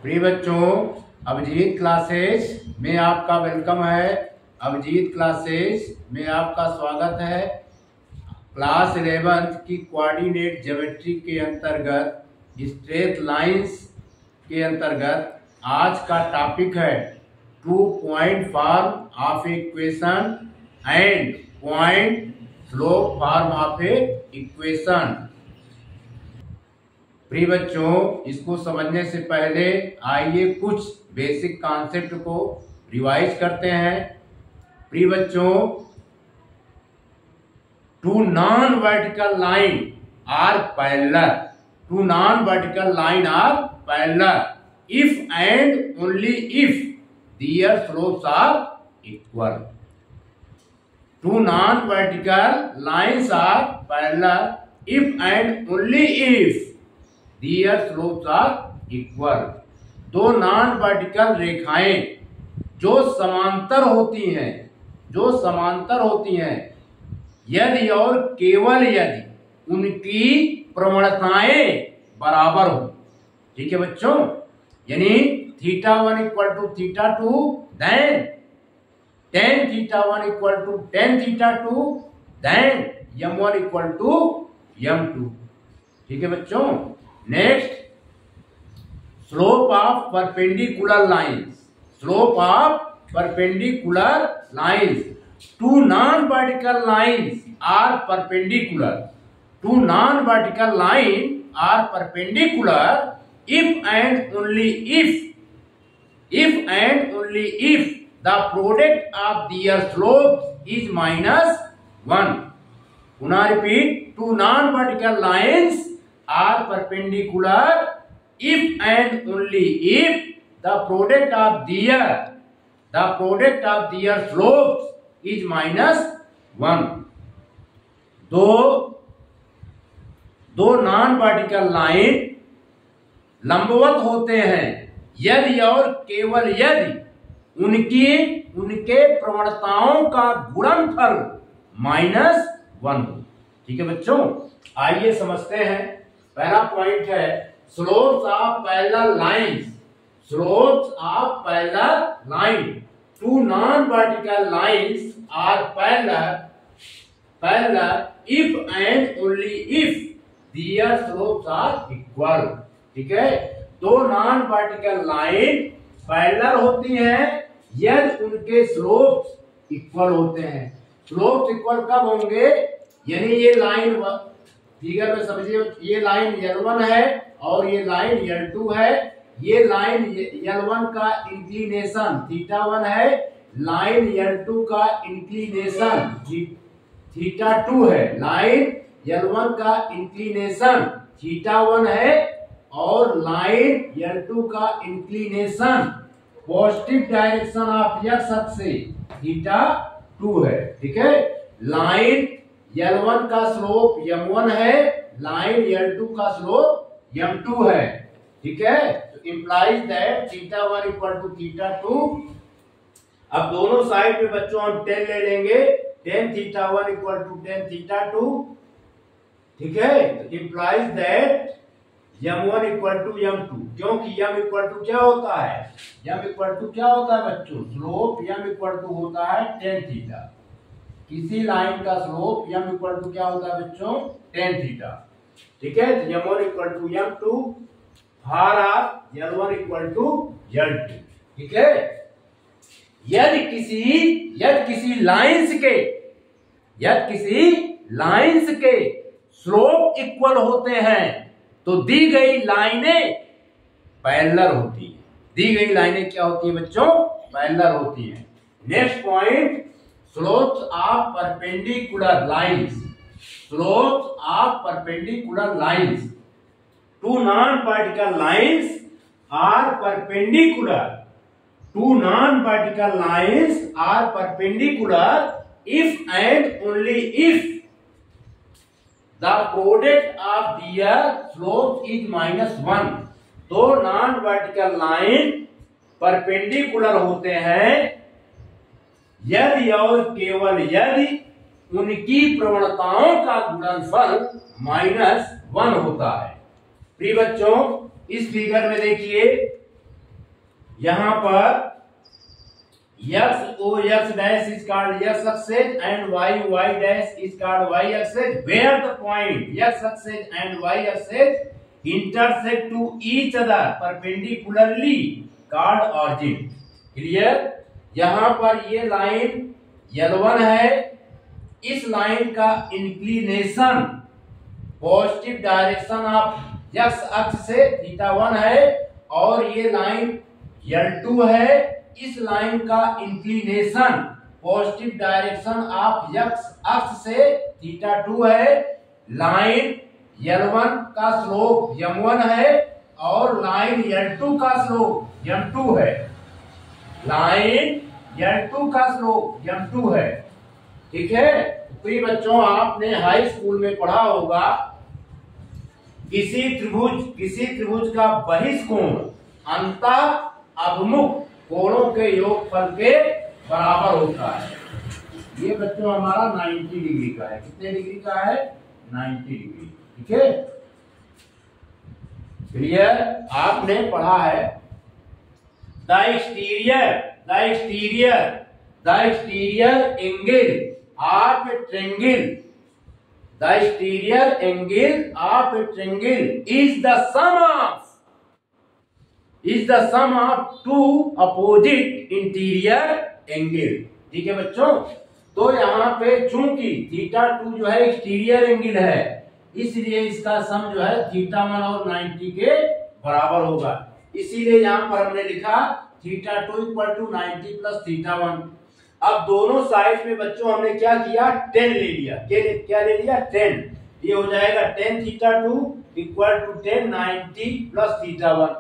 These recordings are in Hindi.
प्रिय बच्चों, अभिजीत क्लासेस में आपका वेलकम है। अभिजीत क्लासेस में आपका स्वागत है। क्लास 11 की कोऑर्डिनेट ज्योमेट्री के अंतर्गत स्ट्रेट लाइंस के अंतर्गत आज का टॉपिक है 2 point form of equation and point slope form of a equation. प्रिय बच्चों, इसको समझने से पहले आइए कुछ बेसिक कॉन्सेप्ट को रिवाइज करते हैं। प्रिय बच्चों, two non vertical line are parallel, two non vertical line are parallel if and only if their slopes are equal. Two non vertical lines are parallel if and only if their slopes are equal. दो नॉन वर्टिकल रेखाएं जो समांतर होती हैं यदि और केवल यदि उनकी प्रवणताएं बराबर हो। ठीक है बच्चों, यानी θ1 equal to θ2 then tan θ1 equal to tan θ2 then m1 equal to m2। ठीक है बच्चों, next slope of perpendicular lines, slope of perpendicular lines. Two non vertical lines are perpendicular, two non vertical line are perpendicular if and only if the product of their slope is -1। पुनः repeat, two non vertical lines are perpendicular if and only if the product of their slopes is -1। दो नॉन वर्टिकल लाइन लंबवत होते हैं यदि और केवल यदि उनके प्रवणताओं का गुणनफल -1 हो। ठीक है बच्चों, आइए समझते हैं। पहला पॉइंट है slopes of parallel lines, slopes of parallel line. Two non vertical lines are parallel if and only if their slopes are equal. ठीक है, दो नॉन वर्टिकल लाइन पैरेलल होती हैं यदि उनके स्लोप्स इक्वल होते हैं। स्लोप्स इक्वल कब होंगे? यानी ये लाइन फिगर में समझिए, ये लाइन L1 है और ये लाइन L2 है। ये लाइन L1 का इंक्लिनेशन θ1 है, लाइन L2 का इंक्लिनेशन θ2 है। लाइन L1 का इंक्लिनेशन θ1 है और लाइन L2 का inclination positive direction of x अक्ष से θ2 है। ठीक है, लाइन L1 का स्लोप m1 है, लाइन L2 का स्लोप m2 है। ठीक है, तो इंप्लाइज दैट θ1 इक्वल टू θ2। अब दोनों साइड पे बच्चों हम 10 ले लेंगे, tan θ1 इक्वल टू tan θ2। ठीक है, तो implies that m1 equal to m2, क्योंकि m इक्वल टू क्या होता है? m इक्वल टू क्या होता है बच्चों? स्लोप m इक्वल टू होता है tan θ। किसी लाइन का स्लोप m इक्वल टू क्या होता है बच्चों? tan θ। ठीक है, तो m1 equal to m2 for L1 equal to L2। ठीक है, यदि किसी लाइंस के स्लोप इक्वल होते हैं तो दी गई लाइनें पैरेलल होती हैं। दी गई लाइनें क्या होती है बच्चों? पैरेलल होती हैं। Next point, slopes of perpendicular lines, slopes of perpendicular lines। Two non-vertical lines are perpendicular, two non-vertical lines are perpendicular if and only if the product of their slopes is -1। दो non-vertical line perpendicular होते हैं यदि और केवल यदि उनकी प्रवणताओं का गुणनफल -1 होता है। प्रिय बच्चों, इस फिगर में देखिए यहाँ पर x o x dash is called x axis and y dash is called y axis, where the point x axis and y axis intersect to each other perpendicularly called origin. Clear? यहाँ पर ये लाइन L1 है, इस लाइन का inclination positive direction of x अक्ष से θ1 है, और ये लाइन L2 है, इस लाइन का inclination positive direction of x अक्ष से θ2 है। लाइन L1 का स्लोप m1 है और लाइन L2 का स्लोप m2 है। लाइन L2 का स्लोप m2 है। ठीक है, प्रिय बच्चों, आपने हाई स्कूल में पढ़ा होगा किसी त्रिभुज का बहिष्कोण अंतः अभिमुख कोणों के योगफल के बराबर होता है। ये बच्चों हमारा 90 डिग्री का है। कितने डिग्री का है? 90 डिग्री। ठीक है, क्लियर? आपने पढ़ा है the exterior angle of a triangle, the exterior angle of a triangle is the sum of two opposite interior angle। ठीक है बच्चों, तो यहाँ पे चूंकि θ2 जो है एक्सटीरियर एंगल है, इसलिए इसका सम जो है θ1 और 90 के बराबर होगा। इसीलिए यहाँ पर हमने लिखा θ2 = 90 + θ1। अब दोनों साइड में बच्चों हमने क्या किया? 10 ले लिया। क्या ले लिया? 10। ये हो जाएगा tan θ2 = 10 90 + θ1।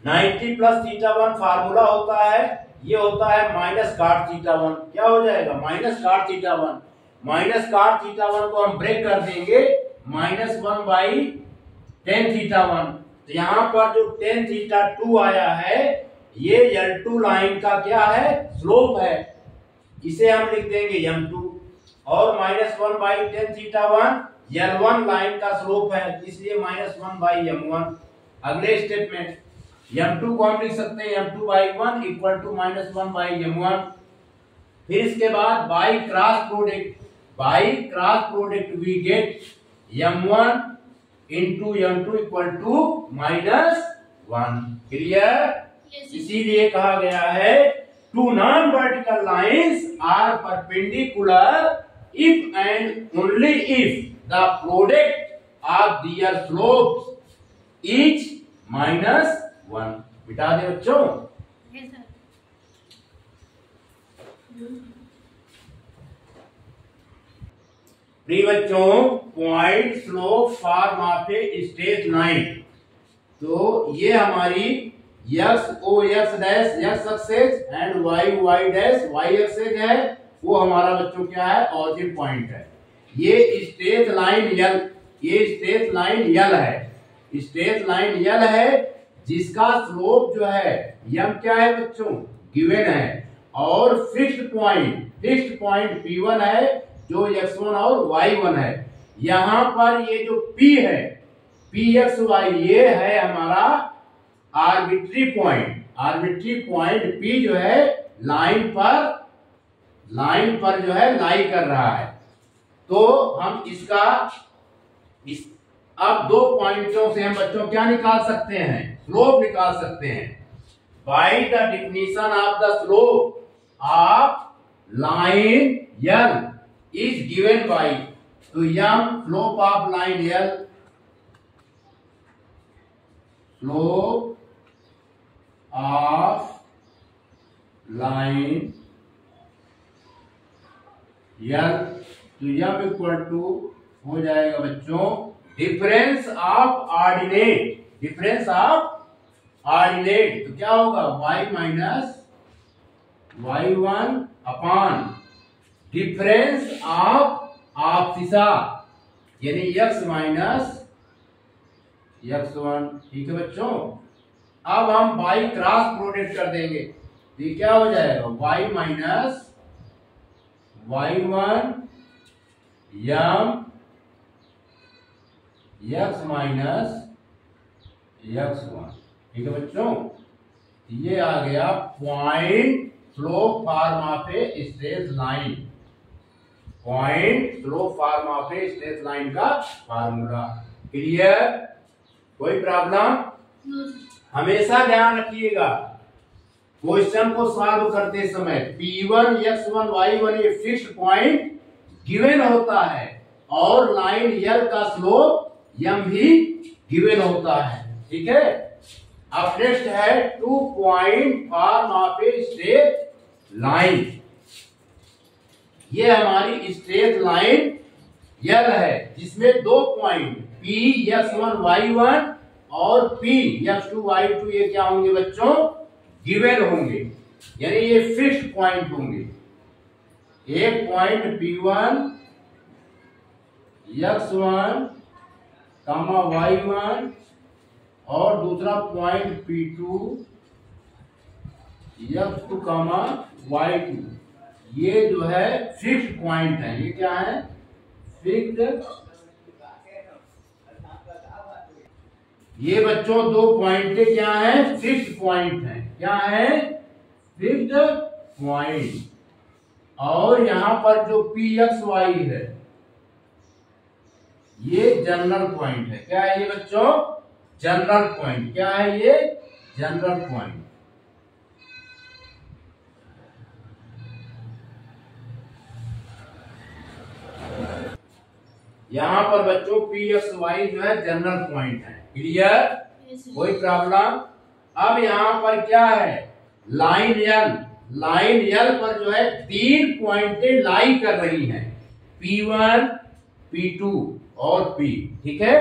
90 + θ1 फार्मूला होता है, ये होता है -cot θ1। क्या हो जाएगा? -cot θ1। -cot θ1 को हम ब्रेक कर देंगे -1/tan θ1। तो यहाँ पर जो tan θ2 आया है, ये L2 लाइन का क्या है? स्लोप है। इसे हम लिख देंगे m2, और -1/tan θ1 L1 लाइन का स्लोप है, इसलिए -1/m1। अगले स्टेप में m2 को हम लिख सकते हैं m2/1 = -1/m1। फिर इसके बाद by cross product we get m1 × m2 = -1। Clear? इसीलिए कहा गया है two non vertical lines are perpendicular if and only if the product of their slopes is -1। बिठा दे बच्चों। प्रिय बच्चों, point slope form of a straight line. तो ये हमारी x o x dash x axis and y dash y axis है, वो हमारा बच्चों क्या है? ऑरिजिन पॉइंट है। ये स्ट्रेट लाइन L है, जिसका स्लोप जो है m क्या है बच्चों? गिवन है, और फिक्स्ड पॉइंट P1 है, जो x1 और y1 है। यहाँ पर ये जो P है, Pxy, ये है हमारा आर्बिट्री पॉइंट P जो है लाइन पर जो है लाई कर रहा है। तो हम अब दो पॉइंटों से हम बच्चों क्या निकाल सकते हैं? स्लोप निकाल सकते हैं। By the definition of the slope of line L is given by, तो m slope of line L, slope of line L, तो m = हो जाएगा बच्चों डिफरेंस ऑफ ऑर्डिनेट। तो क्या होगा? y - y1 upon difference of abscissa, यानी x - x1। ठीक है बच्चों, अब हम बाई क्रॉस प्रोडक्ट कर देंगे, तो ये क्या हो जाएगा? y - y1 m x - x1। ठीक है बच्चों, ये आ गया point slope form of a straight line, point slope form of a straight line का फार्मूला। क्लियर? कोई प्रॉब्लम? हमेशा ध्यान रखिएगा क्वेश्चन को सॉल्व करते समय P1 X1 Y1 ये फिक्स्ड पॉइंट गिवन होता है और लाइन L का स्लोप M भी गिवन होता है। ठीक है, अब नेक्स्ट है 2 point form of a straight line. ये हमारी स्ट्रेट लाइन L है जिसमें 2 पॉइंट P X1 Y1 और P X2 Y2 ये क्या होंगे बच्चों? गिवन होंगे, यानी ये फिक्स्ड पॉइंट होंगे। एक पॉइंट P1 X1 Y1 और दूसरा पॉइंट P2 X2 Y2, ये जो है फिक्स्ड पॉइंट है। ये क्या है? फिक्स्ड। ये बच्चों 2 पॉइंट क्या है? फिक्स्ड पॉइंट है। क्या है? Fixed point. और यहां पर जो PXY है ये जनरल पॉइंट है। क्या है ये बच्चों? General point. क्या है ये? General point. यहां पर बच्चों PXY जो है जनरल पॉइंट है। क्लियर? कोई प्रॉब्लम? अब यहां पर क्या है? लाइन L, लाइन L पर जो है 3 पॉइंटें लाई कर रही हैं, P1 P2 और P। ठीक है,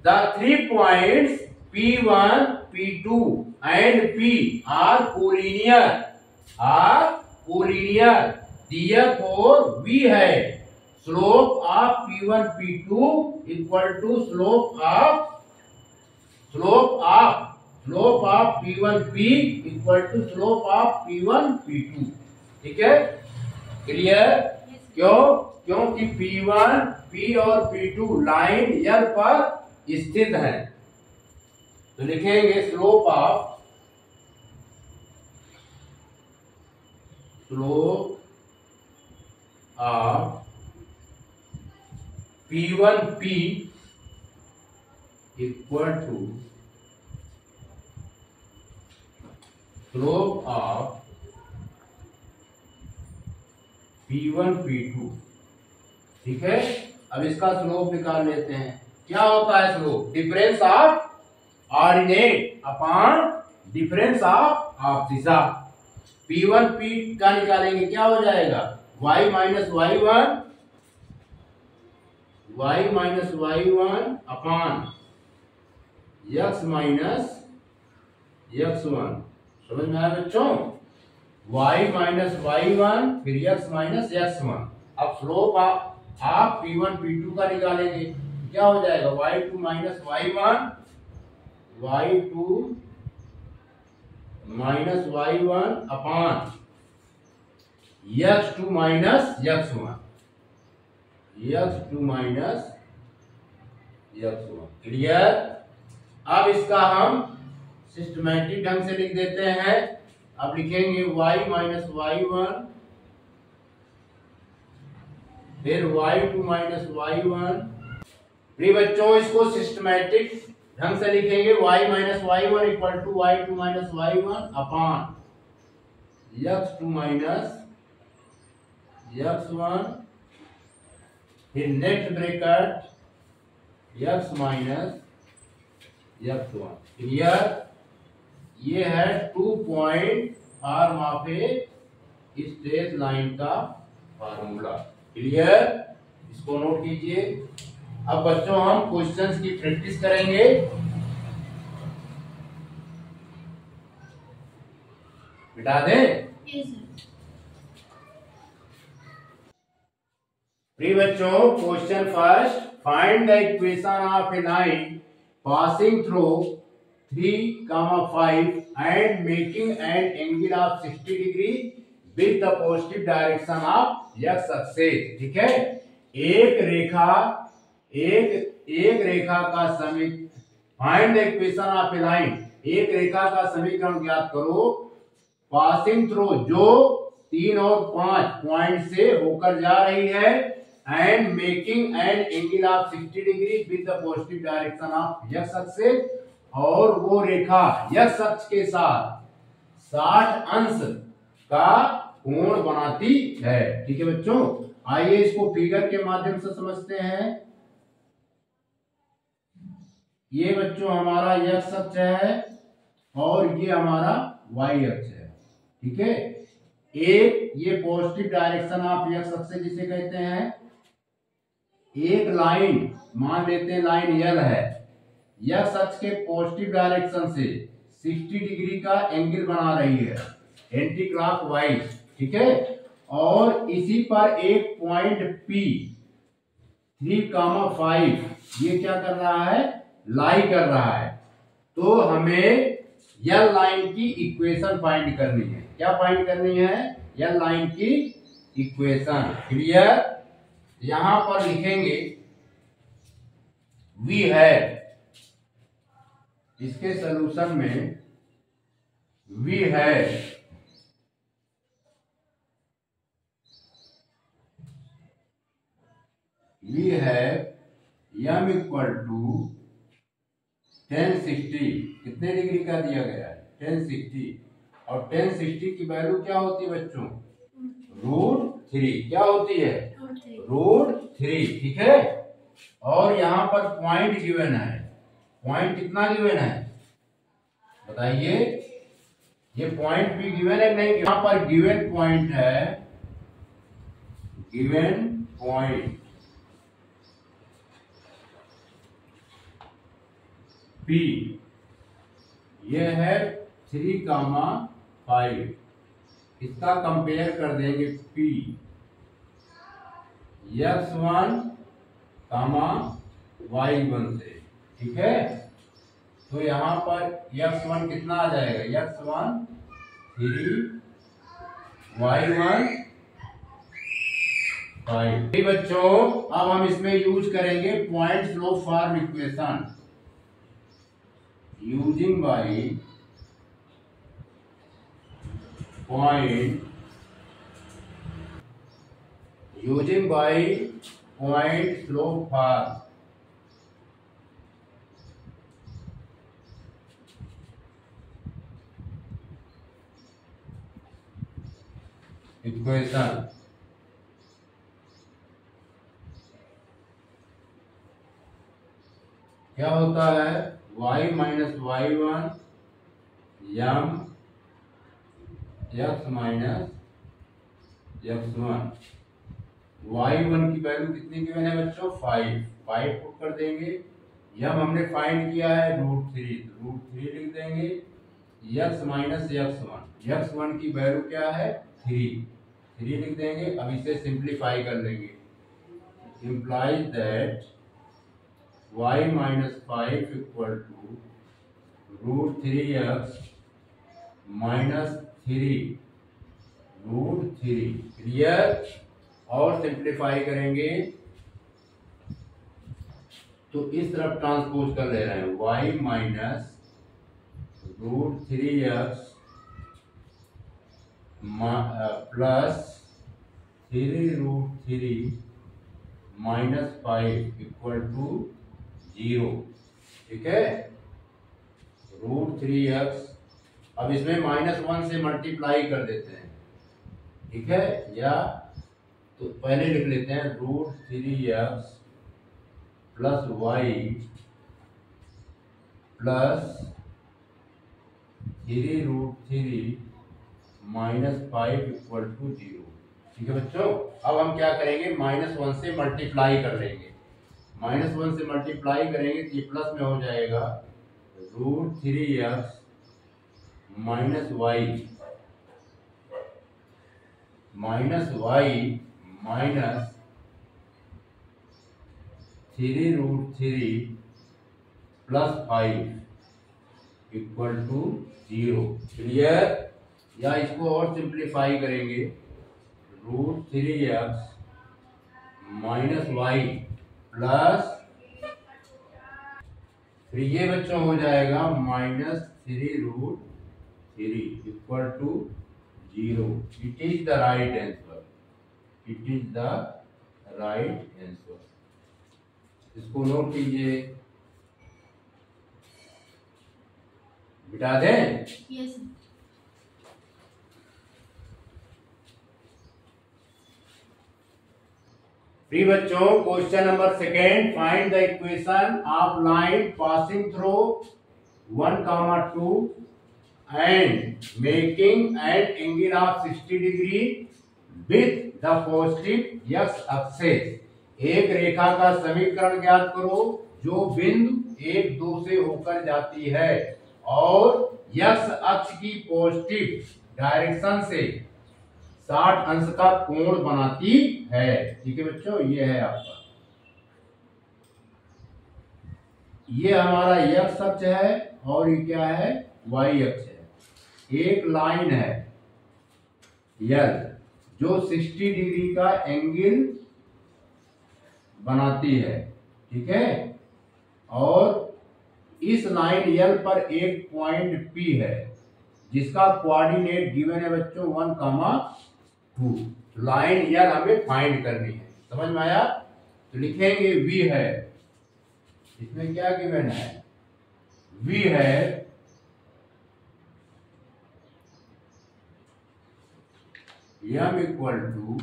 the 3 points P1 P2 and P are collinear, are collinear. Therefore V है slope of P1 P2 equal to slope of P1 P equal to slope of P1 P2। ठीक है, क्लियर? क्यों? क्योंकि P1 P और P2 लाइन L पर स्थित है। तो लिखेंगे slope of P1 P equal to slope of P1 P2। ठीक है, अब इसका स्लोप निकाल लेते हैं। क्या होता है slope? Difference of ordinate upon difference of Disha. P1 P का निकालेंगे, क्या हो जाएगा? y minus y1 upon x minus x1। समझ में आया बच्चों? y माइनस y1 फिर x माइनस x1। अब स्लोप आप P1 P2 का निकालेंगे, क्या हो जाएगा? y2 minus y1 upon x2 minus x1, x2 minus x1। Clear? अब इसका हम सिस्टमैटिक ढंग से लिख देते हैं। अब लिखेंगे y माइनस y1 फिर y2 माइनस y1। प्रिय बच्चों, इसको सिस्टमैटिक ढंग से लिखेंगे y minus y1 equal to y2 minus y1 upon x2 minus x1 फिर next bracket x minus x1। Clear? ये है 2 point form of a straight line का फार्मूला। क्लियर? इसको नोट कीजिए। अब बच्चों हम क्वेश्चंस की प्रैक्टिस करेंगे। बिठा दें? प्रिय बच्चों, question first, find the equation of a line passing through 3, 5 and making an angle of 60 degree with the positive direction of x axis। ठीक है, एक रेखा का समीप, find the equation of a line, एक रेखा का समीकरण ज्ञात करो पासिंग थ्रू जो 3 और 5 पॉइंट से होकर जा रही है and making an angle of 60 degree with the positive direction of x axis, और वो रेखा एक्स अक्ष के साथ 60 अंश का कोण बनाती है। ठीक है बच्चों, आइए इसको फिगर के माध्यम से समझते हैं। ये बच्चों हमारा एक्स अक्ष है और ये हमारा वाई अक्ष है। ठीक है, एक ये पॉजिटिव डायरेक्शन ऑफ एक्स अक्ष जिसे कहते हैं, एक लाइन मान लेते हैं लाइन यल है, एक्स अक्ष के पॉजिटिव डायरेक्शन से 60 डिग्री का एंगल बना रही है एंटी क्लॉकवाइज। ठीक है, और इसी पर एक पॉइंट P 3,5 ये क्या कर रहा है, लाई कर रहा है। तो हमें यल लाइन की इक्वेशन फाइंड करनी है। क्या फाइंड करनी है, यल लाइन की इक्वेशन। क्लियर, यहां पर लिखेंगे वी है, इसके सॉल्यूशन में वी है m इक्वल टू 1060, कितने डिग्री का दिया गया है 1060, और 1060 की वैल्यू क्या होती है बच्चों, √3। क्या होती है, √3। ठीक है, और यहां पर पॉइंट गिवन है, पॉइंट कितना गिवन है बताइए, ये पॉइंट भी गिवन है नहीं, यहां पर गिवन पॉइंट है, गिवन पॉइंट P ये है 3,5, इसका कंपेयर कर देंगे P x1, y1 से। ठीक है, तो यहां पर x1 कितना आ जाएगा, x1 3, y1 5। बच्चों अब हम इसमें यूज करेंगे point slope form equation, using by point slope form. Equation क्या होता है, y minus y1 m x minus x1। y1 की वैल्यू कितनी गिवन है बच्चों, 5 पुट कर देंगे, m हमने फाइंड किया है √3, तो √3 लिख देंगे, x माइनस x1 की वैल्यू क्या है 3 लिख देंगे। अब इसे सिंप्लीफाई कर लेंगे, implies that y minus 5 equal to √3x minus 3 √3। Clear, और सिंप्लीफाई करेंगे तो इस तरफ ट्रांसपोज कर ले रहे हैं, y minus √3x plus 3√3 minus 5 equal to 0। ठीक है, √3x, अब इसमें -1 से मल्टीप्लाई कर देते हैं। ठीक है, या तो पहले लिख लेते हैं √3x plus y plus 3√3 minus 5 equal to 0। ठीक है बच्चों, अब हम क्या करेंगे, -1 से मल्टीप्लाई कर लेंगे, -1 से मल्टीप्लाई करेंगे तो ये प्लस में हो जाएगा √3x minus y minus 3√3 plus 5 equal to 0। Clear, या इसको और सिंप्लीफाई करेंगे, √3x माइनस y प्लस, फिर ये बच्चों हो जाएगा 3√3 equal to 0। It is the right answer, it is the right answer. इसको नोट कीजिए, बिठा दें। यस। प्रिय बच्चों, question number second, find the equation of line passing through 1,2 and making an angle of 60 degree with the positive x axis। एक रेखा का समीकरण ज्ञात करो जो बिंदु 1, 2 से होकर जाती है और x अक्ष की पॉजिटिव डायरेक्शन से 60 अंश का कोण बनाती है। ठीक है बच्चों, ये है आपका, ये हमारा x अक्ष है और ये क्या है, y अक्ष है। एक लाइन है L जो 60 डिग्री का एंगल बनाती है। ठीक है, और इस लाइन L पर एक पॉइंट P है जिसका कोऑर्डिनेट गिवन है बच्चों 1,2। लाइन L हमें फाइंड करनी है, समझ में आया? तो लिखेंगे V है, इसमें क्या गिवन है, V है m इक्वल टू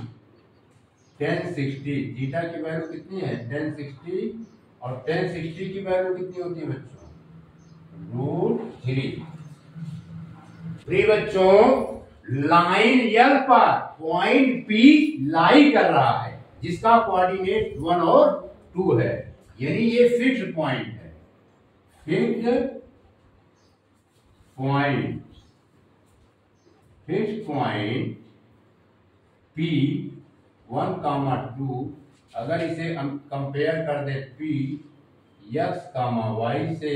1060। थीटा की वैल्यू कितनी है, 1060, और 1060 की वैल्यू कितनी होती है बच्चों, √3। प्रिय बच्चों, लाइन L पर पॉइंट P लाई कर रहा है जिसका कोऑर्डिनेट 1 और 2 है, यानी ये फिक्स्ड पॉइंट है, फिक्स्ड पॉइंट P 1,2। अगर इसे हम कंपेयर कर दे P x, y से,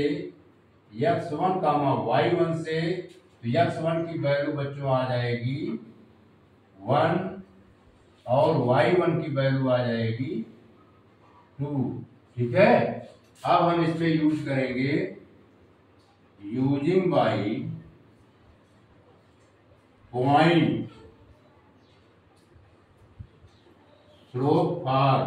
x1, y1 से, तो x1 की वैल्यू बच्चों आ जाएगी 1 और y1 की वैल्यू आ जाएगी 2। ठीक है, अब हम इसमें यूज करेंगे using by point slope form.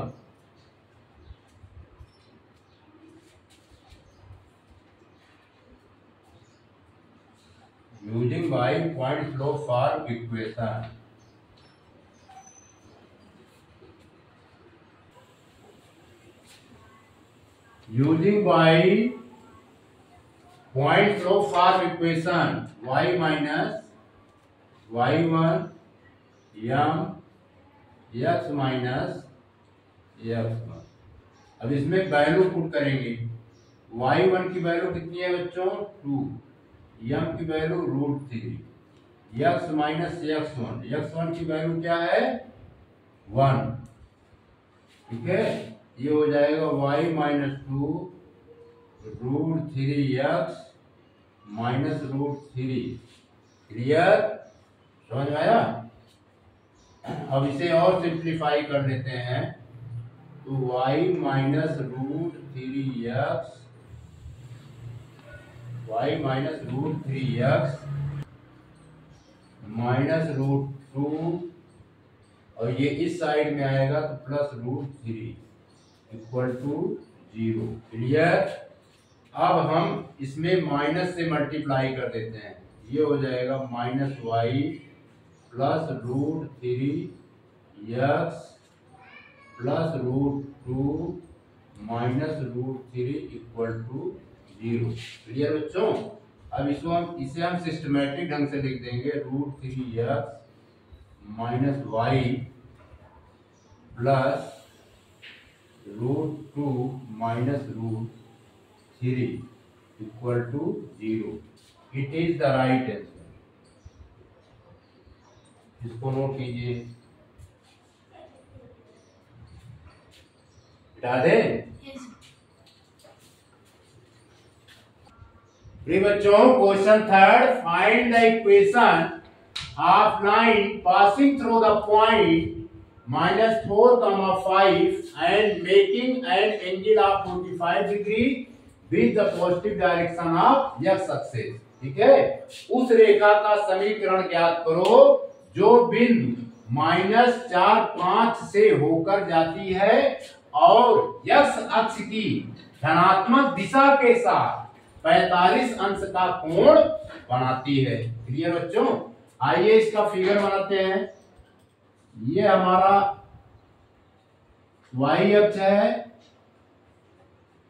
Using by point slope form equation. Using by point slope form equation, y minus y1 m x minus x1। अब इसमें वैल्यू पुट करेंगे, y1 की वैल्यू कितनी है बच्चों, 2, m की वैल्यू √3, x माइनस x1 की वैल्यू क्या है, 1। ठीक है, ये हो जाएगा y minus 2 √3x minus √3। Clear, समझ में आया? अब इसे और सिंप्लीफाई कर लेते हैं, तो y माइनस √3x, माइनस √2, और ये इस साइड में आएगा तो प्लस √3 इक्वल टू 0। क्लियर, अब हम इसमें माइनस से मल्टीप्लाई कर देते हैं, ये हो जाएगा minus y plus √3x plus √2 minus √3 equal to 0। Clear बच्चों, अब इसे हम सिस्टमैटिक ढंग से लिख देंगे, √3x minus y plus √2 minus √3 equal to 0। It is the right answer. इसको नोट कीजिए, हटा दें। प्रिय बच्चों, question third, find the equation of line passing through the point -4, 5 and making an angle of 45 degree with the positive direction of x axis। ठीक है, उस रेखा का समीकरण ज्ञात करो जो बिंदु -4 5 से होकर जाती है और x अक्ष की धनात्मक दिशा के साथ 45 अंश का कोण बनाती है। क्लियर बच्चों? आइए इसका फिगर बनाते हैं। ये हमारा y अक्ष है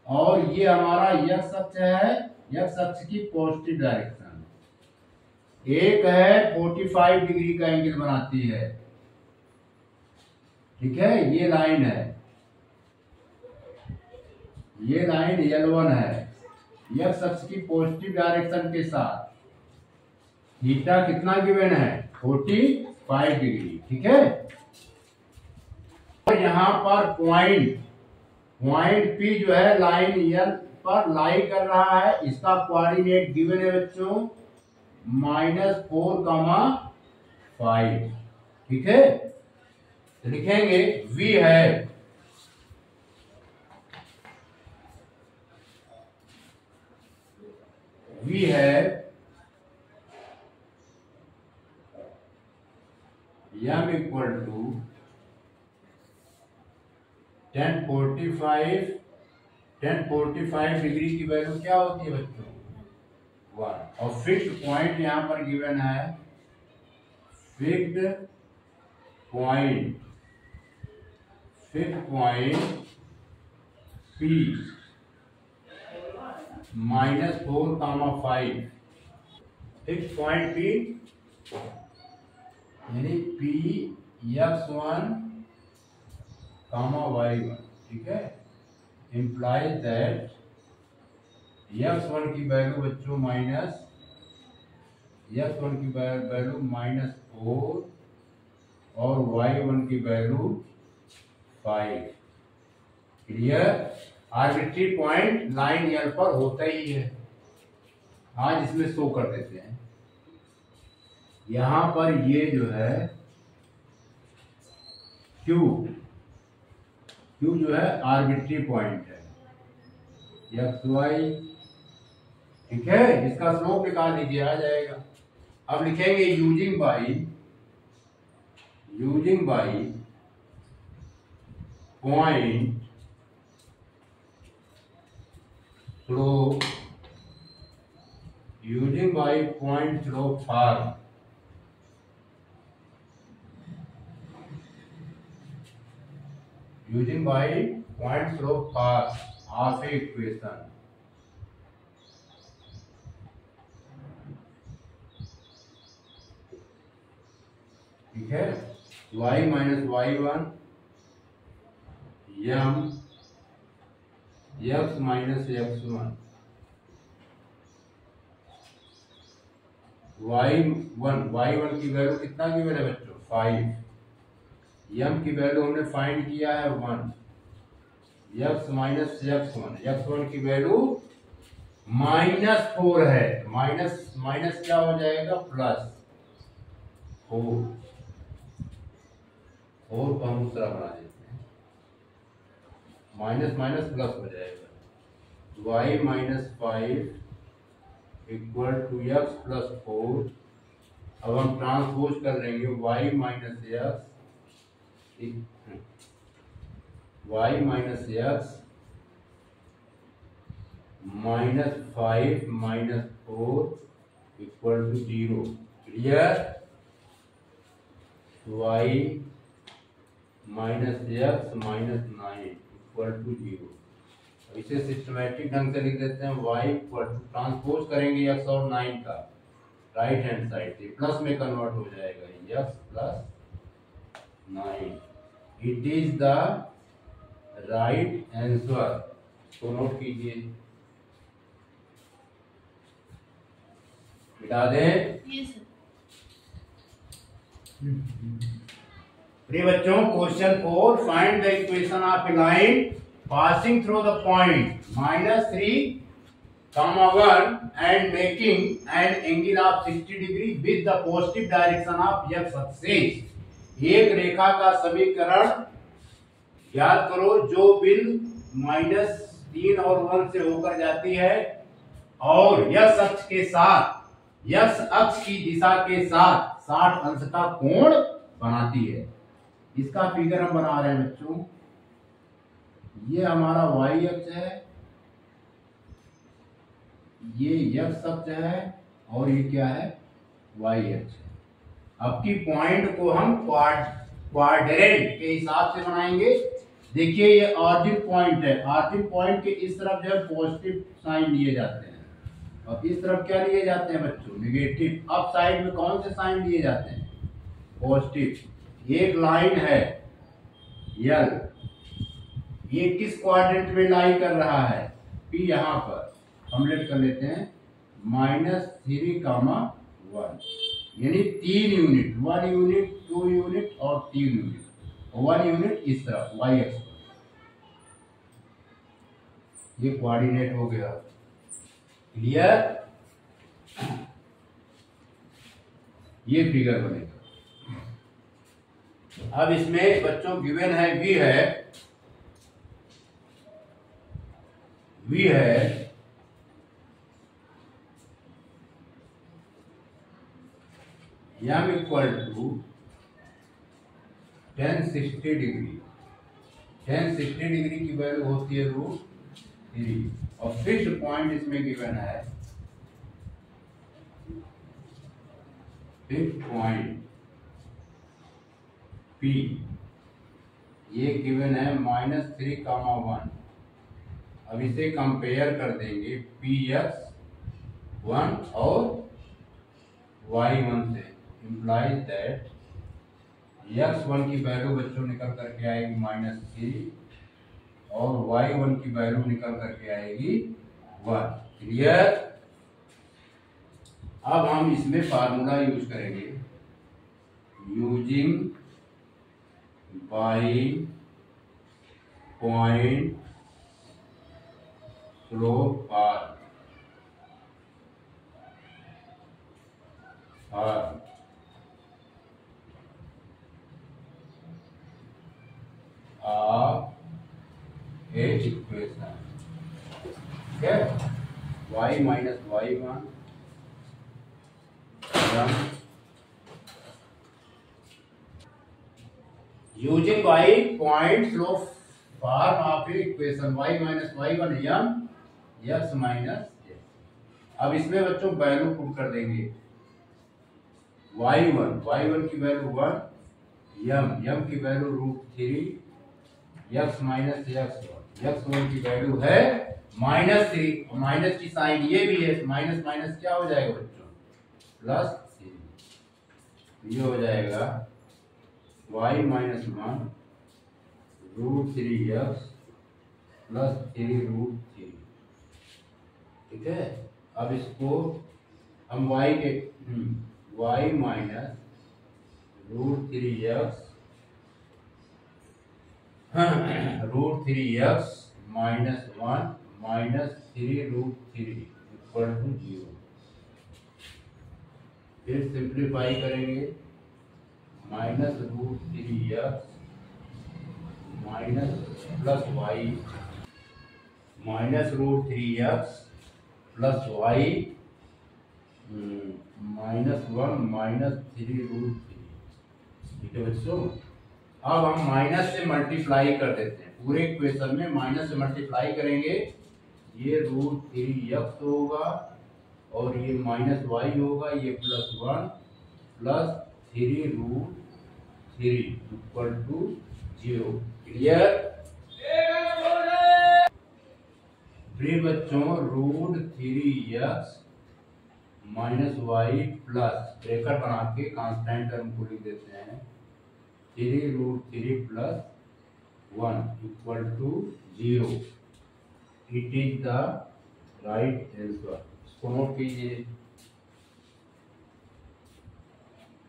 और ये हमारा x अक्ष है। x अक्ष की पॉजिटिव डायरेक्शन एक है 45 डिग्री का एंगल बनाती है। ठीक है, ये लाइन है, ये लाइन L1 है। x अक्ष की पॉजिटिव डायरेक्शन के साथ थीटा कितना गिवन है? 45 डिग्री। ठीक है, और यहाँ पर पॉइंट P जो है लाइन L पर लाई कर रहा है। इसका कोऑर्डिनेट गिवन है बच्चों -4,5। ठीक है, तो लिखेंगे V है m इक्वल टू 1045 डिग्री की वैल्यू क्या होती है बच्चों? 1। और फिक्स्ड पॉइंट यहाँ पर गिवन है, fixed point P -4,5। Fixed point P यानी P x1, y1। ठीक है, implies that x1 की वैल्यू बच्चों -4 और y1 की value 5। Clear? Arbitrary point line L पर होता ही है। आज इसमें शो कर देते हैं। यहां पर ये जो है Q जो है आर्बिट्री पॉइंट है XY। ठीक है, इसका स्लोप निकाल लीजिए, आ जाएगा। अब लिखेंगे using by point slope form. Using by point slope form of a equation. ठीक है, y minus y1 m x minus x1 y1 की वैल्यू कितना गिवन है बच्चों? 5। m की वैल्यू हमने फाइंड किया है 1। x माइनस x1 की वैल्यू -4 है। माइनस क्या हो जाएगा? +4 को हम दूसरा बना देते हैं, माइनस प्लस हो जाएगा। y minus 5 equal to x plus 4। अब हम ट्रांसपोज कर लेंगे y minus x -5 -4 equal to 0। Clear? y minus x minus 9 equal to 0। इसे सिस्टमैटिक ढंग से लिख देते हैं। y इक्वल टू ट्रांसपोज करेंगे x और 9 का राइट हैंड साइड से, प्लस में कन्वर्ट हो जाएगा x plus 9। It is the right answer. तो नोट कीजिए, मिटा दें। प्रिय बच्चों, question 4, find the equation of a line passing through the point -3,1 and making an angle of 60 degree with the positive direction of x axis. एक रेखा का समीकरण ज्ञात करो जो बिंदु -3 और 1 से होकर जाती है और x अक्ष के साथ x अक्ष की दिशा के साथ 60 अंश का कोण बनाती है। इसका फिगर हम बना रहे हैं बच्चों। ये हमारा y अक्ष है, ये x अक्ष है और ये क्या है, y अक्ष है। अब की पॉइंट को हम क्वाड्रेंट के हिसाब से बनाएंगे। देखिए ये ऑरिजिन पॉइंट है, ऑरिजिन पॉइंट के इस तरफ जो है पॉजिटिव साइन लिए जाते हैं और इस तरफ क्या लिए जाते हैं बच्चों, नेगेटिव। अब साइड में कौन से साइन लिए जाते हैं, पॉजिटिव। एक लाइन है यल, ये किस क्वाड्रेंट में लाई कर रहा है, P। यहां पर हम लेट कर लेते हैं -3,1, यानी 3 यूनिट, 1 यूनिट, 2 यूनिट और 3 यूनिट। 1 यूनिट इस तरफ y एक्स पर। ये कोऑर्डिनेट हो गया, क्लियर। ये फिगर बनेगा। अब इसमें बच्चों गिवन है v है m equal to tan 60 degree. tan 60 degree की वैल्यू होती है √3 और फिक्स्ड पॉइंट इसमें गिवन है, फिक्स्ड पॉइंट P। ये गिवन है -3,1। अब इसे कंपेयर कर देंगे Px1 और y1 से, इम्प्लाइज दैट x1 की वैल्यू बच्चों निकल करके आएगी -3 और y1 की वैल्यू निकल करके आएगी 1। क्लियर। अब हम इसमें फार्मूला यूज करेंगे, using by point slope equation, ठीक है। y minus y1 using by point slope form of equation y minus y1 m x minus. अब इसमें बच्चों वैल्यू पुट कर देंगे, y1 की वैल्यू 1, m की वैल्यू √3, x माइनस x1 की वैल्यू है -3, माइनस की साइन ये भी है, माइनस माइनस क्या हो जाएगा बच्चों, +3। ये हो जाएगा y माइनस 1 √3x +3 √3, ठीक है। अब इसको हम y minus √3x √3x -1 -3 √3 equal to 0। फिर सिंप्लीफाई करेंगे, -√3x minus plus y -√3x plus y -1 -3 √3, ठीक है बच्चों। अब हम माइनस से मल्टीप्लाई कर देते हैं, पूरे इक्वेशन में माइनस से मल्टीप्लाई करेंगे, ये √3x होगा और ये -y होगा, ये +1 +3 √3 इक्वल टू 0। क्लियर। फिर बच्चों √3x -y प्लस ब्रैकेट बना के कांस्टेंट टर्म को लिख देते हैं, 3 √3 + 1 equal to 0। It is the right answer. इसको नोट कीजिए,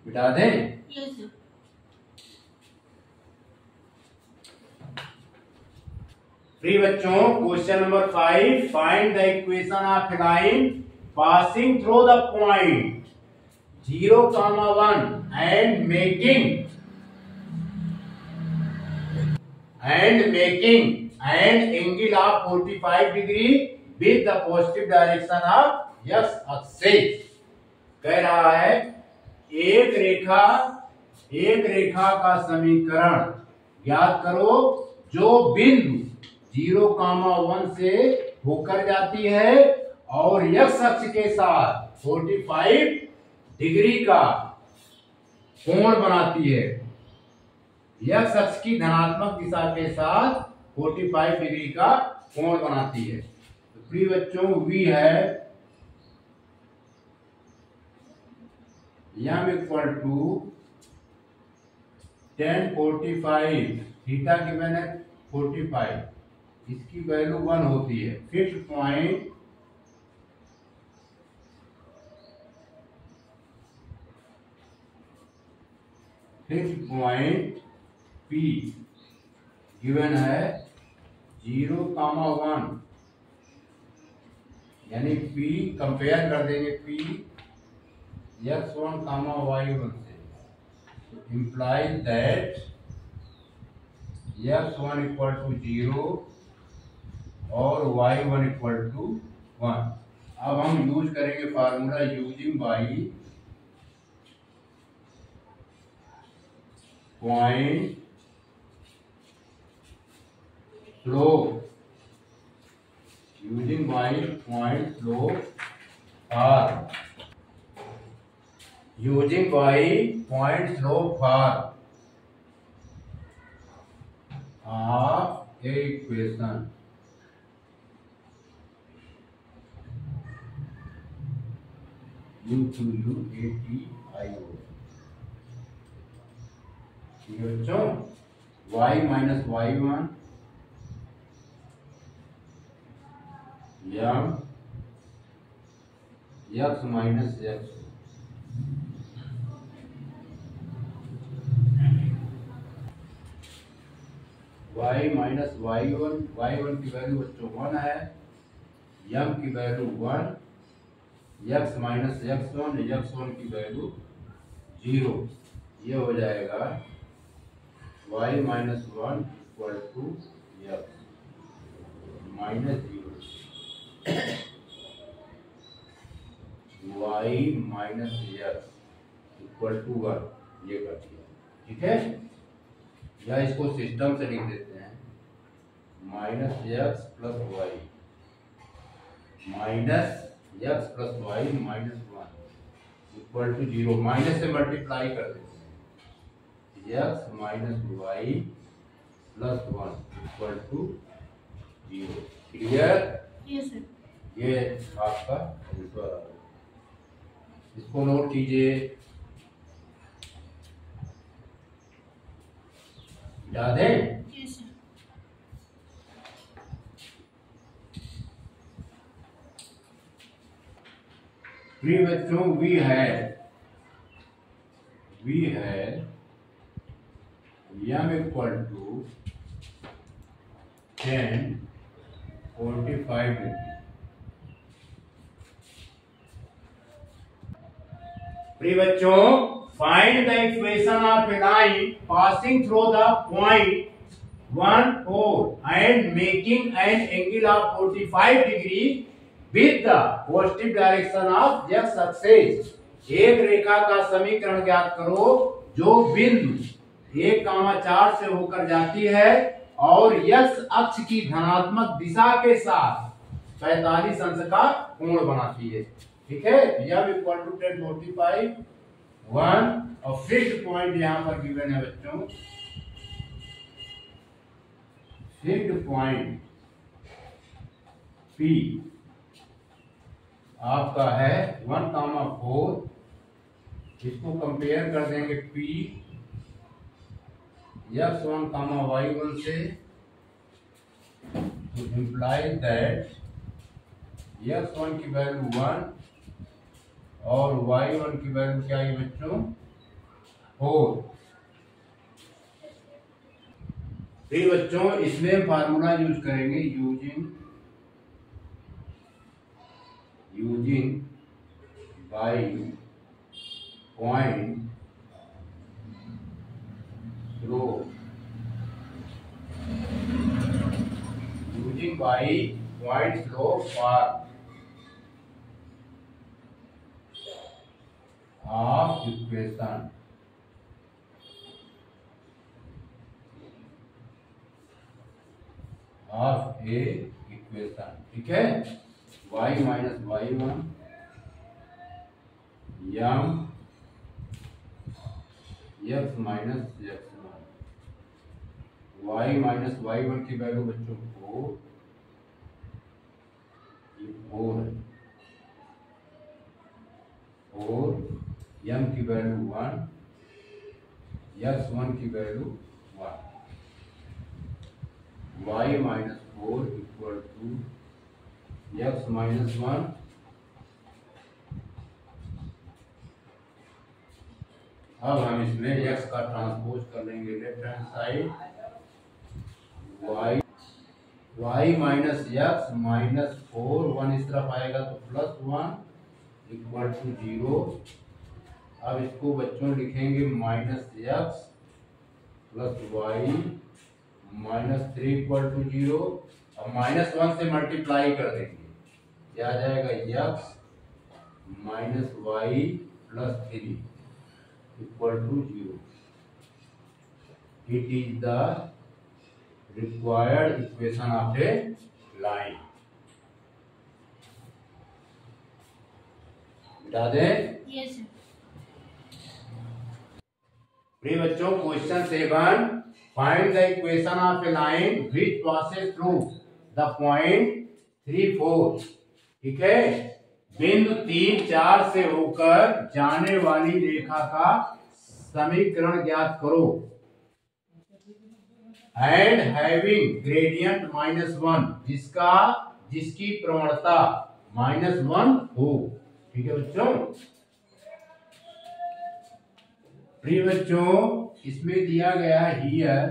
बिठा दें। Yes sir. फ्री बच्चों, question number 5, find the equation of line passing through the point 0,1 and making an angle of 45 degree with the positive direction of x axis। कह रहा है एक रेखा का समीकरण ज्ञात करो जो बिंदु 0,1 से होकर जाती है और x अक्ष के साथ 45 डिग्री का कोण बनाती है। x अक्ष की धनात्मक दिशा के साथ 45 डिग्री का कोण बनाती है। तो प्रिय बच्चों v है m equal to tan 45, theta की मैंने 45, इसकी वैल्यू 1 होती है। फिक्स्ड पॉइंट P गिवन है 0,1, यानी P कंपेयर कर देंगे P x1, y1 से, implies that x1 equal to 0 और y1 इक्वल टू 1। अब हम यूज करेंगे formula using by point slope, using by point slope form, using by point slope form of a equation U2U8TIO। बच्चों y माइनस y1 या x minus x, y minus y1 की वैल्यू बच्चों 1 है, m की वैल्यू 1, x माइनस x1 की वैल्यू 0। ये हो जाएगा y minus 1 equal to x minus 0, y minus x equal to 1। ये कर दिया, ठीक है। या इसको सिस्टम से लिख देते हैं minus x plus y, minus x plus y minus 1 equal to 0। Minus से मल्टीप्लाई कर देते हैं, x minus y plus 1 equal to 0। Clear? Yes sir. ये आपका आंसर आ गया। इसको नोट कीजिए, याद है? Yes sir. प्रिय बच्चों v है m इक्वल टू 10 45 डिग्री। प्रिय बच्चों find the equation of a line passing through the point 1 4 and making an angle of 45 degree with the positive direction of x axis. एक रेखा का समीकरण ज्ञात करो जो बिंदु 1,4 से होकर जाती है और x अक्ष की धनात्मक दिशा के साथ 45 अंश का कोण बनाती है। ठीक है, यह इक्वल टू 10 45 1 और फिक्स्ड पॉइंट यहां पर गिवन है बच्चों। फिक्स्ड पॉइंट P आपका है 1,4। इसको कंपेयर कर देंगे P x1, y1 से, तो इम्प्लाई दैट x1 की वैल्यू 1 और y1 की वैल्यू क्या है बच्चों 4। फिर बच्चों इसमें फार्मूला यूज करेंगे using by point slope, using by point slope form of equation of a equation, ठीक है। y माइनस y1 यम x minus x1, y minus y1 की वैल्यू बच्चों को 4 है, और यम की वैल्यू 1, x1 की value 1, y minus 4 equal to x minus 1, अब हम इसमें x का ट्रांसपोज कर लेंगे left hand side, y minus x minus 4, 1 इस तरफ आएगा तो प्लस 1 इक्वल टू 0। अब इसको बच्चों लिखेंगे minus x plus y minus 3 equal to 0। अब माइनस 1 से मल्टीप्लाई कर देंगे, क्या आ जाएगा x minus y plus 3 equal to 0। It is the required equation of a line. बता दें? Yes sir. प्रिय बच्चों, question 7, find the equation of a line which passes through the point 3, 4, ठीक है। बिंदु 3, 4 से होकर जाने वाली रेखा का समीकरण ज्ञात करो, एंड हैविंग ग्रेडियंट -1, जिसकी प्रवणता -1 हो, ठीक है बच्चों। प्रिय बच्चों, इसमें दिया गया हियर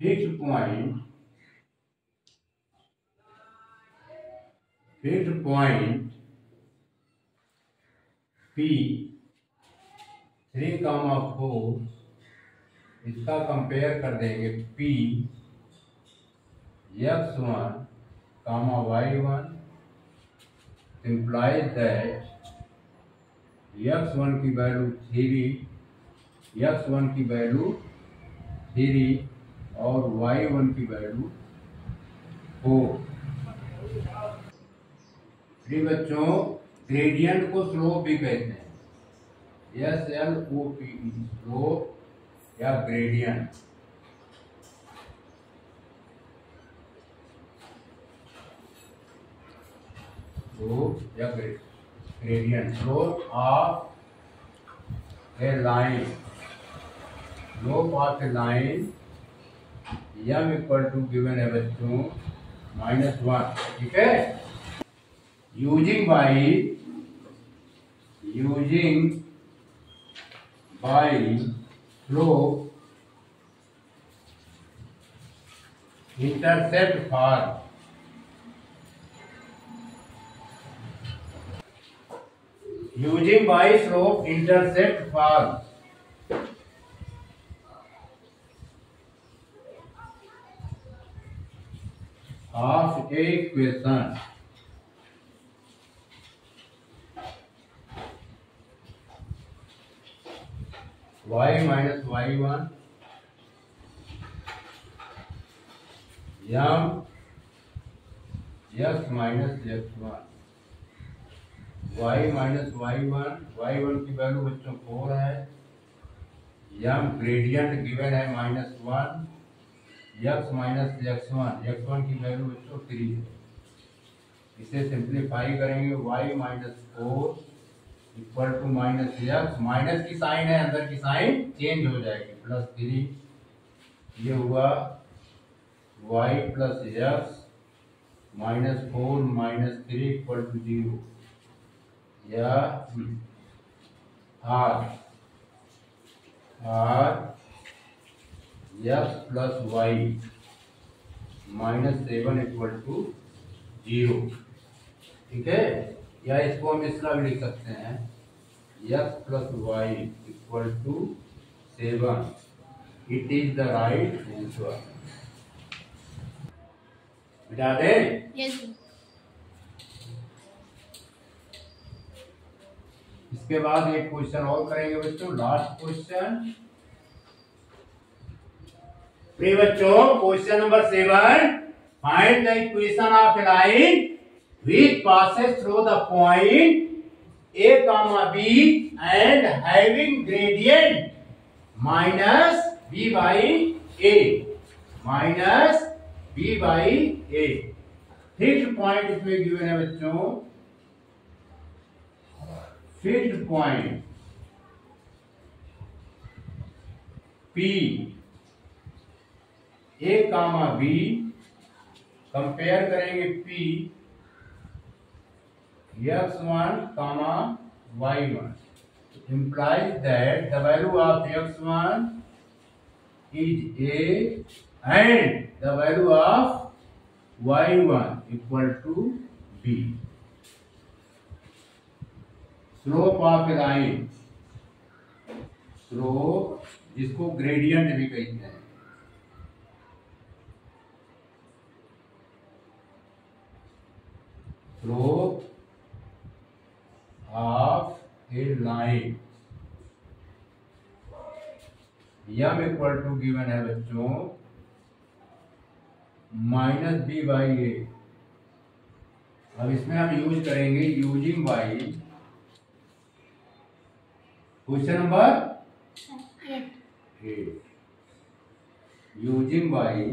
फिक्स्ड पॉइंट P 3, 4, इसका कंपेयर कर देंगे P x1, y1 implies that x1 की वैल्यू 3 और y1 की वैल्यू 4। प्रिय बच्चों, ग्रेडियंट को स्लोप भी कहते हैं, SLOP, स्लोप या ग्रेडियंट। स्लोप या gradient, slope of a line, m equal to given है बच्चों -1, ठीक है। Using by slope intercept form, of a equation y minus y1 m x minus x1, y minus y1 की वैल्यू बच्चों 4 है, m ग्रेडियंट गिवन है -1, x माइनस x1 की वैल्यू बच्चों 3 है। इसे सिंप्लीफाई करेंगे, y minus 4 equal to -x, minus की साइन है, अंदर की साइन चेंज हो जाएगी, +3, ये हुआ y plus x -4 -3 equal to 0, या r x plus y -7 equal to 0, ठीक है। या इसको हम इस तरह भी लिख सकते हैं, x plus y equal to 7, it is the right answer. बता दें? यस। इसके बाद एक क्वेश्चन और करेंगे बच्चों, लास्ट क्वेश्चन। प्रिय बच्चों, question number 7, find the equation of a line which passes through the point A, B and having gradient minus B by A, minus B by A। Fixed point इसमें गिवन है बच्चों, fixed point P A, B, compare करेंगे P x1, y1, implies that the value of x1 is A and the value of y1 equal to B। Slope of a line, slope जिसको ग्रेडियंट भी कहते हैं, slope of a line m equal to given है बच्चों माइनस बी बाई ए। अब इसमें हम यूज करेंगे using by question number 8, using by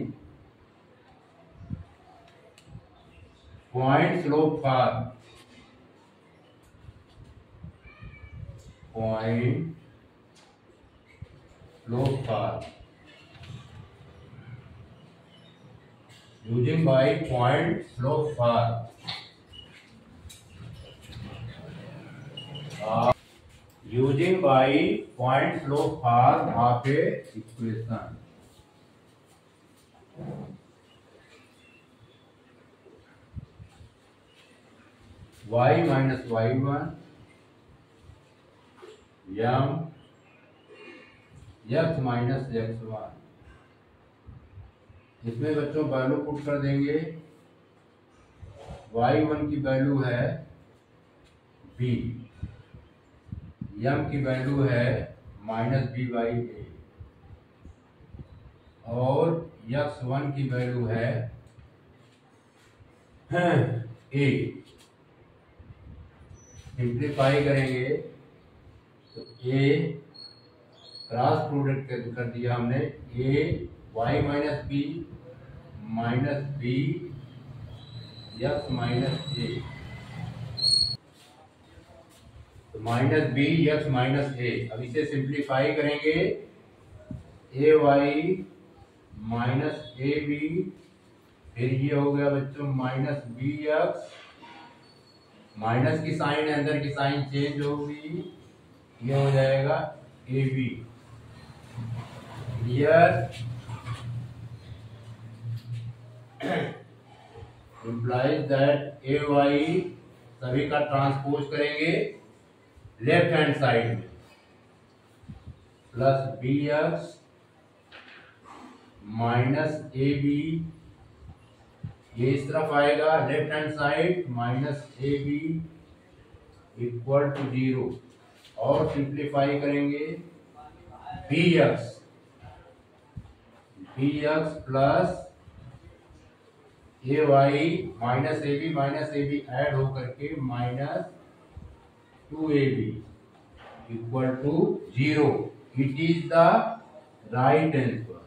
point slope form, point slope form, using by point slope form, using by point slope form of a equation. y minus y1 Yama x minus x1। इसमें बच्चों वैल्यू पुट कर देंगे, y1 की वैल्यू है b, यम की वैल्यू है माइनस बी बाई ए और x1 की वैल्यू है a। सिंप्लीफाई करेंगे तो a क्रॉस प्रोडक्ट कर दिया हमने, a y minus B x minus A, तो minus B x minus A. अब इसे सिंप्लीफाई करेंगे, A Y minus A B, फिर ये हो गया बच्चों माइनस बी एक्स, माइनस की साइन है, अंदर की साइन चेंज होगी, ये हो जाएगा A B. implies that A Y सभी का ट्रांसपोज करेंगे लेफ्ट हैंड साइड में, प्लस बी एक्स माइनस ए बी, ये इस तरफ आएगा left hand side, minus A b equal to 0 और सिंप्लीफाई करेंगे b x plus a Y minus A b add होकर के minus 2ab equal to 0। It is the right answer.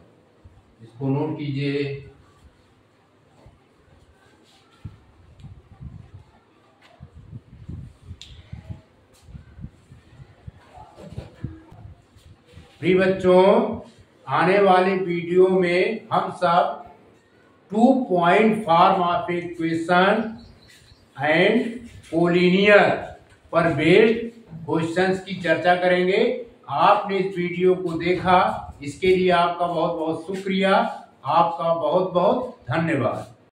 इसको नोट कीजिए। प्रिय बच्चों, आने वाले वीडियो में हम सब 2 point form of equation and collinear पर बेस्ड क्वेश्चंस की चर्चा करेंगे। आपने इस वीडियो को देखा, इसके लिए आपका बहुत बहुत शुक्रिया, आपका बहुत बहुत धन्यवाद।